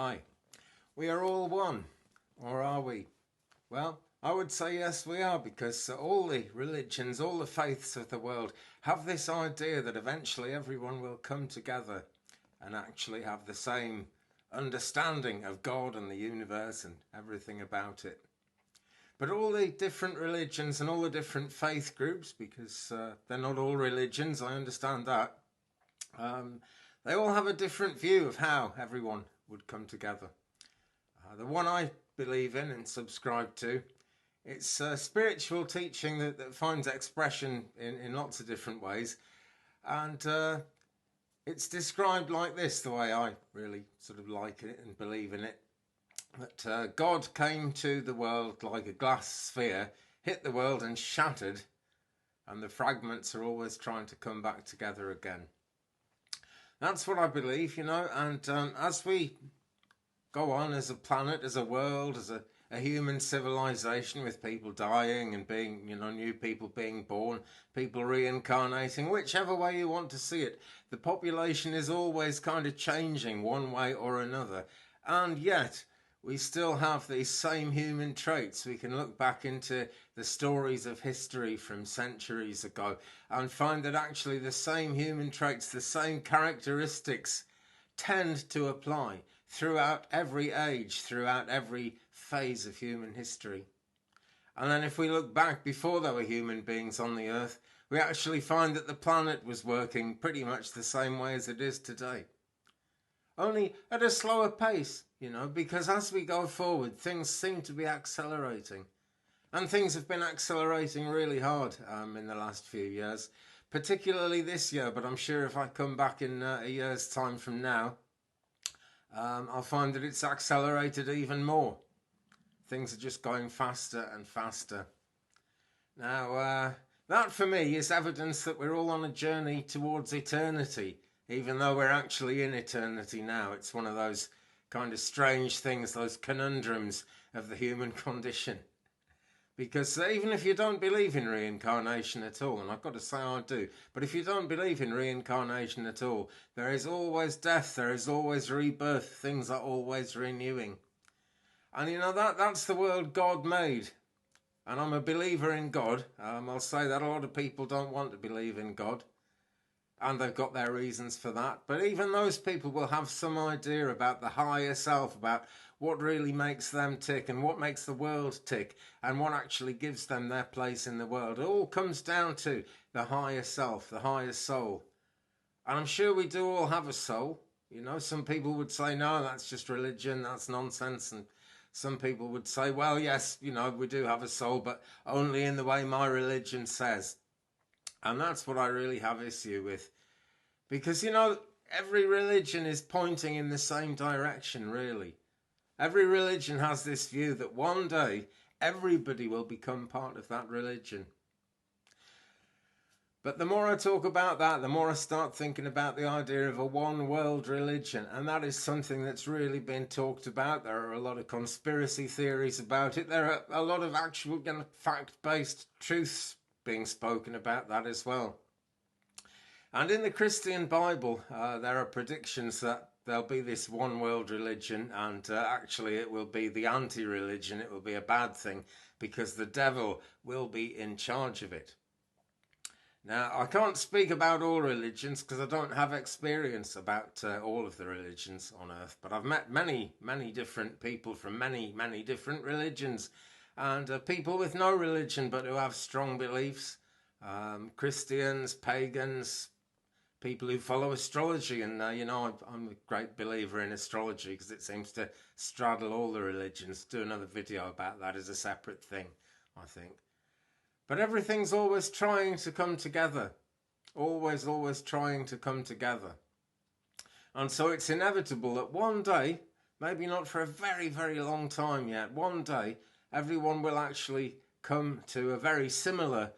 Hi. We are all one, or are we? Well, I would say yes, we are, because all the religions, all the faiths of the world have this idea that eventually everyone will come together and actually have the same understanding of God and the universe and everything about it. But all the different religions and all the different faith groups, because they're not all religions, I understand that, they all have a different view of how everyone would come together. The one I believe in and subscribe to, it's spiritual teaching that finds expression in lots of different ways. And it's described like this, the way I really sort of like it and believe in it. That God came to the world like a glass sphere, hit the world and shattered, and the fragments are always trying to come back together again. That's what I believe, and as we go on as a planet, as a world, as a human civilization, with people dying and being, new people being born, people reincarnating, whichever way you want to see it, the population is always kind of changing one way or another. And yet, we still have these same human traits. We can look back into the stories of history from centuries ago and find that actually the same human traits, the same characteristics tend to apply throughout every age, throughout every phase of human history. And then if we look back before there were human beings on the earth, we actually find that the planet was working pretty much the same way as it is today. Only at a slower pace, because as we go forward, things seem to be accelerating. And things have been accelerating really hard in the last few years, particularly this year, but I'm sure if I come back in a year's time from now, I'll find that it's accelerated even more. Things are just going faster and faster. Now, that for me is evidence that we're all on a journey towards eternity, even though we're actually in eternity now. It's one of those kind of strange things, those conundrums of the human condition. Because even if you don't believe in reincarnation at all, and I've got to say I do, but if you don't believe in reincarnation at all, there is always death, there is always rebirth, things are always renewing. And that's the world God made. And I'm a believer in God. I'll say that a lot of people don't want to believe in God. And they've got their reasons for that. But even those people will have some idea about the higher self, about what really makes them tick and what makes the world tick and what actually gives them their place in the world. It all comes down to the higher self, the higher soul. And I'm sure we do all have a soul. Some people would say, no, that's just religion, that's nonsense. And some people would say, well, yes, we do have a soul, but only in the way my religion says. And that's what I really have issue with. Because, every religion is pointing in the same direction, really. Every religion has this view that one day everybody will become part of that religion. But the more I talk about that, the more I start thinking about the idea of a one world religion. And that is something that's really been talked about. There are a lot of conspiracy theories about it. There are a lot of actual fact-based truths being spoken about that as well. And in the Christian Bible, there are predictions that there'll be this one world religion, and actually it will be the anti-religion. It will be a bad thing because the devil will be in charge of it. Now, I can't speak about all religions because I don't have experience about all of the religions on earth, but I've met many, many different people from many, many different religions, and people with no religion but who have strong beliefs, Christians, pagans, people who follow astrology. And I'm a great believer in astrology because it seems to straddle all the religions. Do another video about that as a separate thing, I think. But everything's always trying to come together. Always trying to come together. And so it's inevitable that one day, maybe not for a very, very long time yet, one day everyone will actually come to a very similar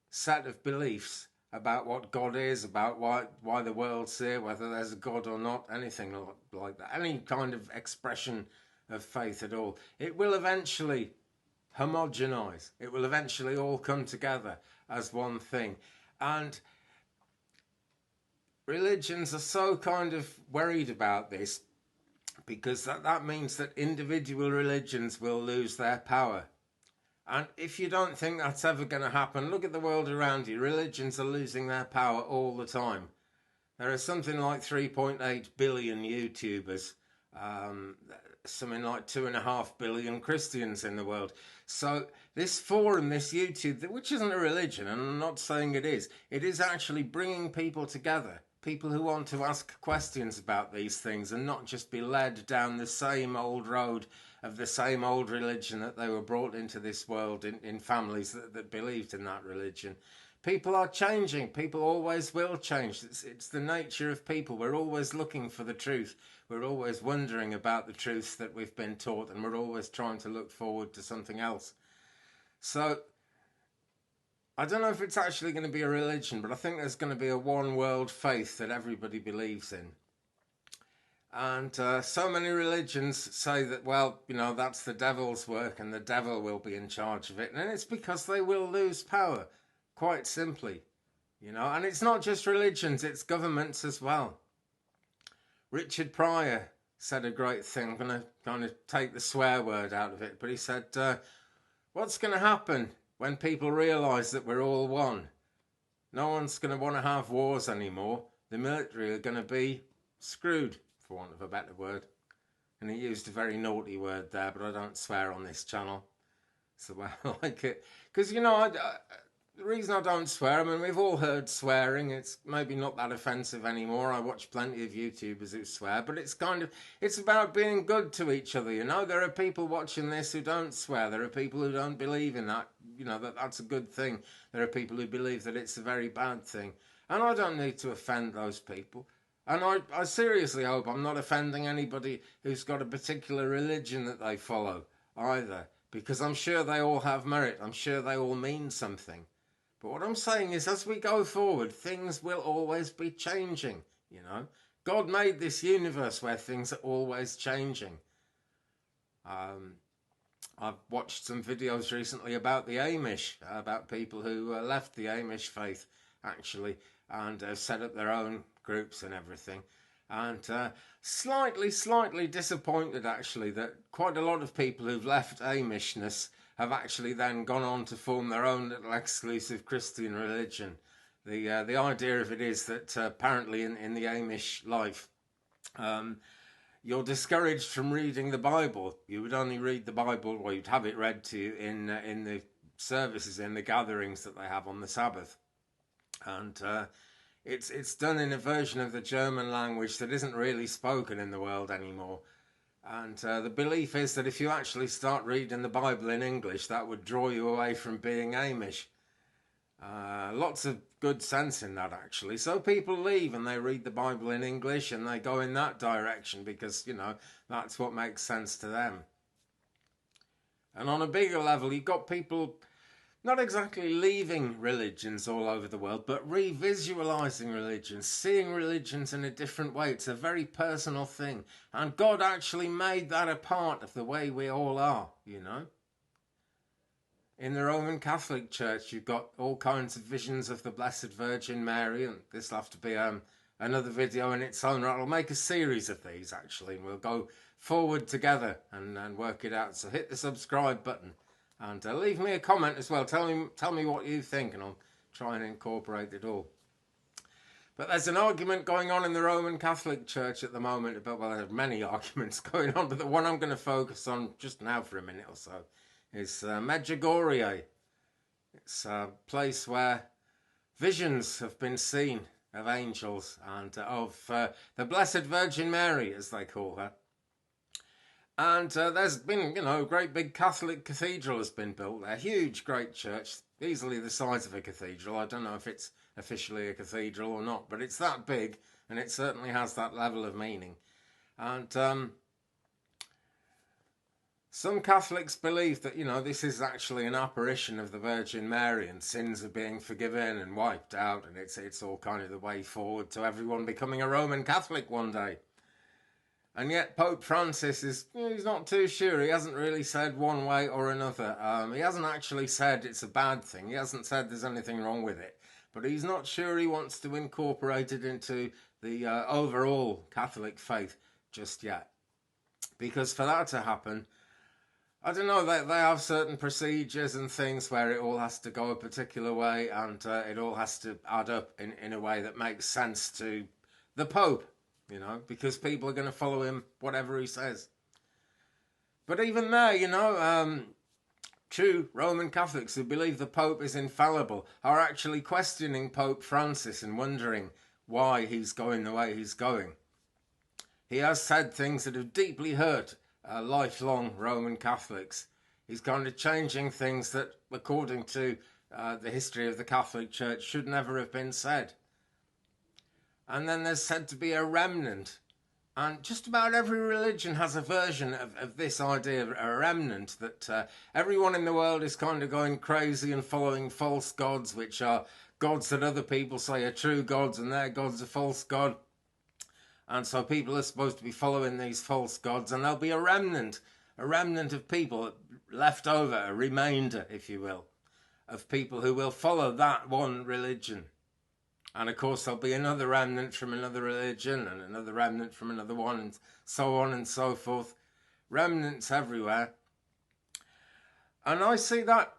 set of beliefs about what God is, about why the world's here, whether there's a God or not, anything like that, any kind of expression of faith at all. It will eventually homogenize. It will eventually all come together as one thing. And religions are so kind of worried about this because that means that individual religions will lose their power. And if you don't think that's ever going to happen, look at the world around you. Religions are losing their power all the time. There are something like 3.8 billion YouTubers, um, something like 2.5 billion Christians in the world. So this forum, this YouTube, which isn't a religion, and I'm not saying it is actually bringing people together. People who want to ask questions about these things and not just be led down the same old road of the same old religion that they were brought into this world in families that believed in that religion. People are changing. People always will change. It's the nature of people. We're always looking for the truth. We're always wondering about the truths that we've been taught, and we're always trying to look forward to something else. So I don't know if it's actually going to be a religion, but I think there's going to be a one world faith that everybody believes in. And so many religions say that, well, that's the devil's work and the devil will be in charge of it. And it's because they will lose power, quite simply. And it's not just religions, it's governments as well. Richard Pryor said a great thing. I'm going to kind of take the swear word out of it. But he said, what's going to happen when people realise that we're all one? No one's going to want to have wars anymore. The military are going to be screwed, for want of a better word. And he used a very naughty word there, but I don't swear on this channel. So I like it. Because, the reason I don't swear, I mean, we've all heard swearing. It's maybe not that offensive anymore. I watch plenty of YouTubers who swear, but it's about being good to each other, There are people watching this who don't swear. There are people who don't believe in that, that's a good thing. There are people who believe that it's a very bad thing. And I don't need to offend those people. And I seriously hope I'm not offending anybody who's got a particular religion that they follow either, because I'm sure they all have merit. I'm sure they all mean something. But what I'm saying is, as we go forward, things will always be changing, God made this universe where things are always changing. I've watched some videos recently about the Amish, about people who left the Amish faith, actually, and set up their own groups and everything. And slightly disappointed, actually, that quite a lot of people who've left Amishness have actually then gone on to form their own little exclusive Christian religion. The idea of it is that apparently in the Amish life, you're discouraged from reading the Bible. You would only read the Bible, or you'd have it read to you in the services, in the gatherings that they have on the Sabbath. And it's done in a version of the German language that isn't really spoken in the world anymore. And the belief is that if you actually start reading the Bible in English, that would draw you away from being Amish. Lots of good sense in that, actually. So people leave and they read the Bible in English and they go in that direction because, that's what makes sense to them. And on a bigger level, you've got people not exactly leaving religions all over the world, but revisualizing religions, seeing religions in a different way. It's a very personal thing. And God actually made that a part of the way we all are, In the Roman Catholic Church, you've got all kinds of visions of the Blessed Virgin Mary, and this will have to be another video in its own right. I'll make a series of these, actually, and we'll go forward together and work it out. So hit the subscribe button. And leave me a comment as well. Tell me what you think, and I'll try and incorporate it all. But there's an argument going on in the Roman Catholic Church at the moment about, well, there are many arguments going on, but the one I'm going to focus on just now for a minute or so is Medjugorje. It's a place where visions have been seen of angels and of the Blessed Virgin Mary, as they call her. And there's been, a great big Catholic cathedral has been built there. Huge, great church, easily the size of a cathedral. I don't know if it's officially a cathedral or not, but it's that big, and it certainly has that level of meaning. And some Catholics believe that, this is actually an apparition of the Virgin Mary, and sins are being forgiven and wiped out, and it's all kind of the way forward to everyone becoming a Roman Catholic one day. And yet Pope Francis he's not too sure. He hasn't really said one way or another. He hasn't actually said it's a bad thing. He hasn't said there's anything wrong with it. But he's not sure he wants to incorporate it into the overall Catholic faith just yet. Because for that to happen, I don't know, they have certain procedures and things where it all has to go a particular way, and it all has to add up in a way that makes sense to the Pope, you know, because people are going to follow him whatever he says. But even there, you know, true Roman Catholics who believe the Pope is infallible are actually questioning Pope Francis and wondering why he's going the way he's going. He has said things that have deeply hurt lifelong Roman Catholics. He's kind of changing things that, according to the history of the Catholic Church, should never have been said. And then there's said to be a remnant. And just about every religion has a version of this idea of a remnant, that everyone in the world is kind of going crazy and following false gods, which are gods that other people say are true gods, and their god's a false god. And so people are supposed to be following these false gods, and there'll be a remnant of people left over, a remainder, if you will, of people who will follow that one religion. And of course there'll be another remnant from another religion, and another remnant from another one, and so on and so forth. Remnants everywhere. And I see that.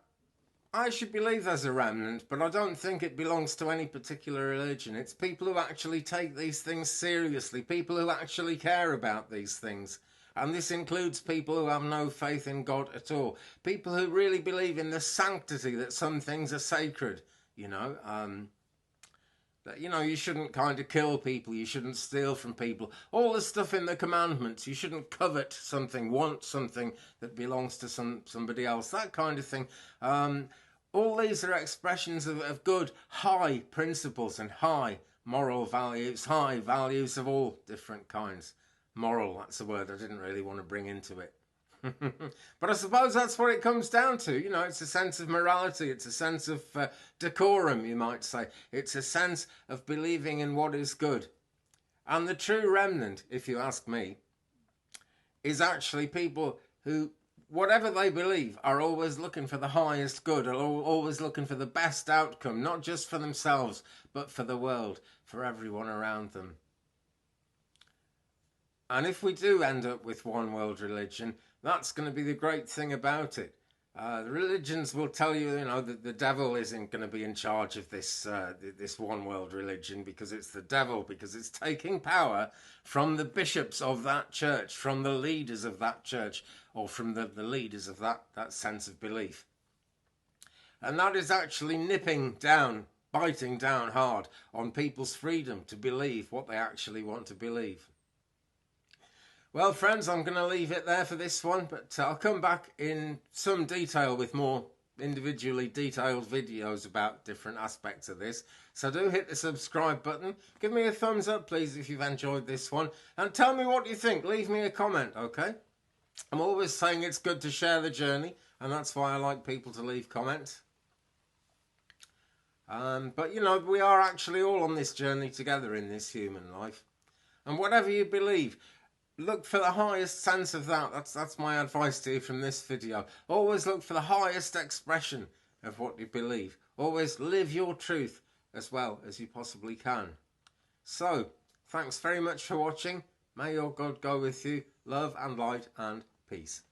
I should believe there's a remnant, but I don't think it belongs to any particular religion. It's people who actually take these things seriously, people who actually care about these things. And this includes people who have no faith in God at all. People who really believe in the sanctity, that some things are sacred, you know. That, you know, you shouldn't kind of kill people, you shouldn't steal from people. All the stuff in the commandments, you shouldn't covet something, want something that belongs to somebody else, that kind of thing. All these are expressions of good, high principles and high moral values, high values of all different kinds. Moral, that's a word I didn't really want to bring into it. But I suppose that's what it comes down to. You know, it's a sense of morality. It's a sense of decorum, you might say. It's a sense of believing in what is good. And the true remnant, if you ask me, is actually people who, whatever they believe, are always looking for the highest good, are always looking for the best outcome, not just for themselves, but for the world, for everyone around them. And if we do end up with one world religion, that's going to be the great thing about it. The religions will tell you, you know, that the devil isn't going to be in charge of this one world religion, because it's the devil, because it's taking power from the bishops of that church, from the leaders of that church, or from the leaders of that sense of belief. And that is actually nipping down, biting down hard on people's freedom to believe what they actually want to believe. Well, friends, I'm going to leave it there for this one, but I'll come back in some detail with more individually detailed videos about different aspects of this. So do hit the subscribe button. Give me a thumbs up, please, if you've enjoyed this one. And tell me what you think. Leave me a comment, okay? I'm always saying it's good to share the journey, and that's why I like people to leave comments. But, you know, we are actually all on this journey together in this human life. And whatever you believe, look for the highest sense of that. That's my advice to you from this video. Always look for the highest expression of what you believe. Always live your truth as well as you possibly can. So, thanks very much for watching. May your God go with you. Love and light and peace.